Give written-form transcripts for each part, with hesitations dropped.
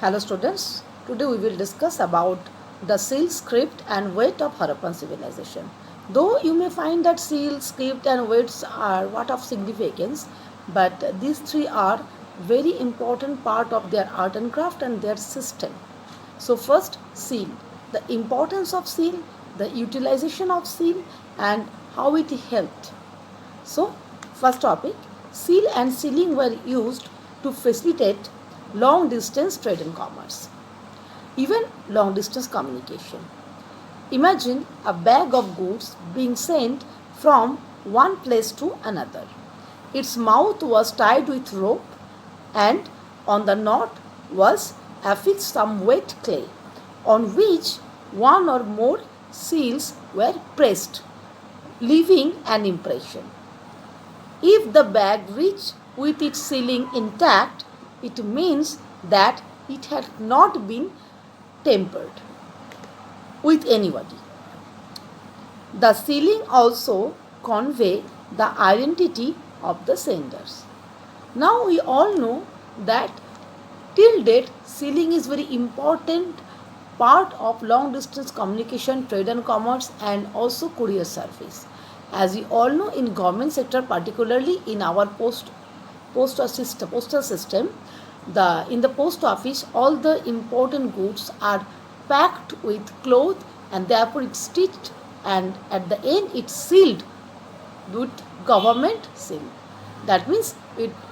Hello students, today we will discuss about the seal, script and weight of Harappan civilization. Though you may find that seal, script and weights are what of significance, but these three are very important part of their art and craft and their system. So first, seal, the importance of seal, the utilization of seal and how it helped. So, first topic, seal and sealing were used to facilitate long distance trade and commerce, even long distance communication. Imagine a bag of goods being sent from one place to another. Its mouth was tied with rope, and on the knot was affixed some wet clay on which one or more seals were pressed, leaving an impression. If the bag reached with its sealing intact, it means that it had not been tampered with anybody. The sealing also convey the identity of the senders. Now we all know that till date sealing is very important part of long distance communication, trade and commerce and also courier service. As we all know, in government sector, particularly in our postal system, in the post office, all the important goods are packed with cloth and therefore it's stitched and at the end it's sealed with government seal. That means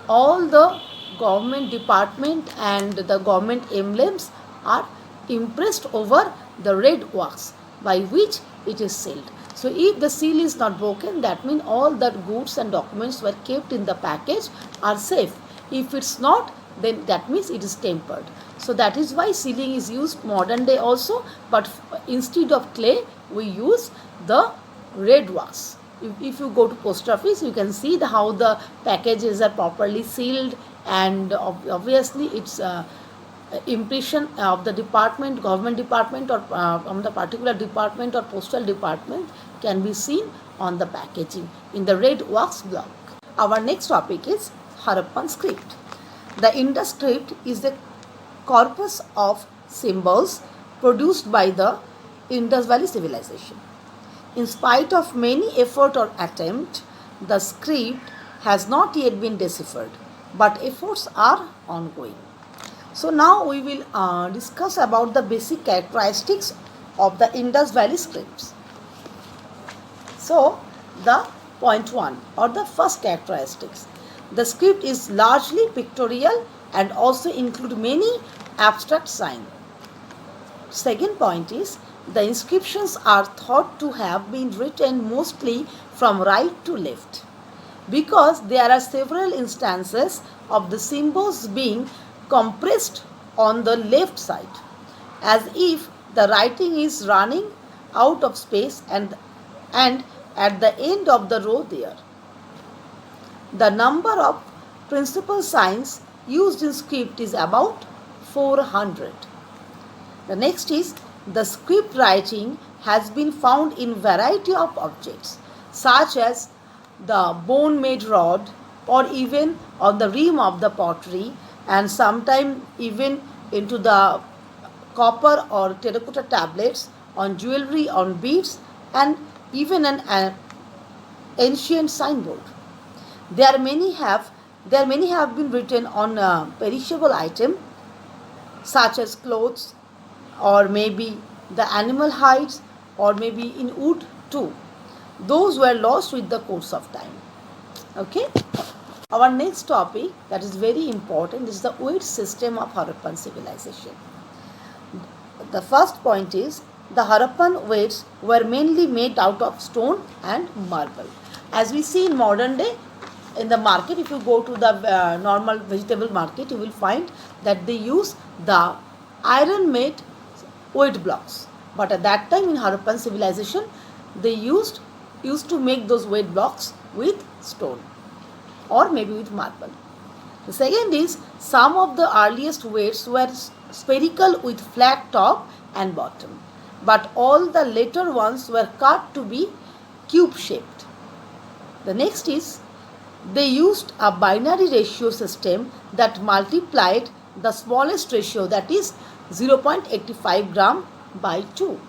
all the government department and the government emblems are impressed over the red wax by which it is sealed. So if the seal is not broken, that means all the goods and documents were kept in the package are safe. If it's not, then that means it is tampered. So that is why sealing is used modern day also, but instead of clay we use the red wax. If you go to post office, you can see how the packages are properly sealed, and obviously it's impression of the department, government department, or from the particular department or postal department can be seen on the packaging in the red wax block. Our next topic is Harappan script. The Indus script is the corpus of symbols produced by the Indus Valley civilization. In spite of many effort or attempt, the script has not yet been deciphered, but efforts are ongoing. So now we will discuss about the basic characteristics of the Indus Valley scripts. So the point 1 or the first characteristics. The script is largely pictorial and also include many abstract signs. Second point is the inscriptions are thought to have been written mostly from right to left because there are several instances of the symbols being compressed on the left side as if the writing is running out of space and at the end of the row there. The number of principal signs used in script is about 400. The next is the script writing has been found in variety of objects such as the bone made rod or even on the rim of the pottery and sometimes even into the copper or terracotta tablets, on jewelry, on beads and even an ancient signboard. There many have been written on perishable item such as clothes or maybe the animal hides or maybe in wood too. Those were lost with the course of time. Okay. Our next topic that is very important is the weight system of Harappan civilization. The first point is the Harappan weights were mainly made out of stone and marble. As we see in modern day, in the market, if you go to the normal vegetable market, you will find that they use the iron made weight blocks. But at that time in Harappan civilization, they used to make those weight blocks with stone or maybe with marble. The second is some of the earliest weights were spherical with flat top and bottom, but all the later ones were cut to be cube shaped. The next is they used a binary ratio system that multiplied the smallest ratio, that is 0.85 gram by 2.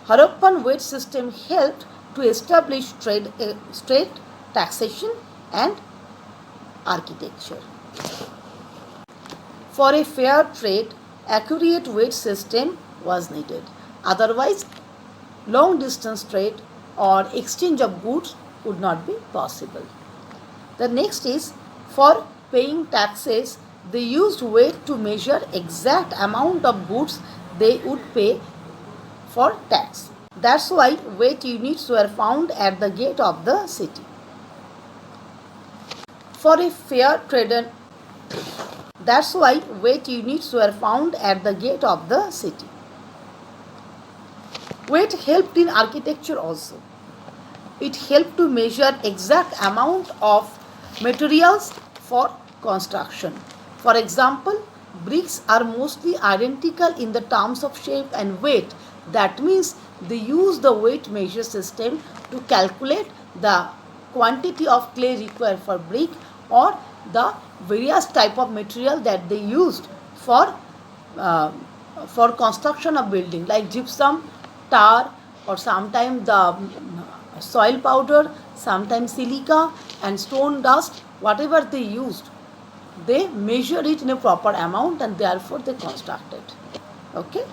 Harappan weight system helped to establish state taxation and architecture. For a fair trade, accurate weight system was needed. Otherwise, long distance trade or exchange of goods would not be possible. The next is, for paying taxes, they used weight to measure exact amount of goods they would pay for tax. That's why weight units were found at the gate of the city. For a fair trade, that's why weight units were found at the gate of the city. Weight helped in architecture also. It helped to measure exact amount of materials for construction. For example, bricks are mostly identical in the terms of shape and weight. That means they use the weight measure system to calculate the quantity of clay required for brick or the various type of material that they used for construction of building, like gypsum, tar, or sometimes the soil powder, sometimes silica and stone dust. Whatever they used, they measured it in a proper amount and therefore they constructed. Okay.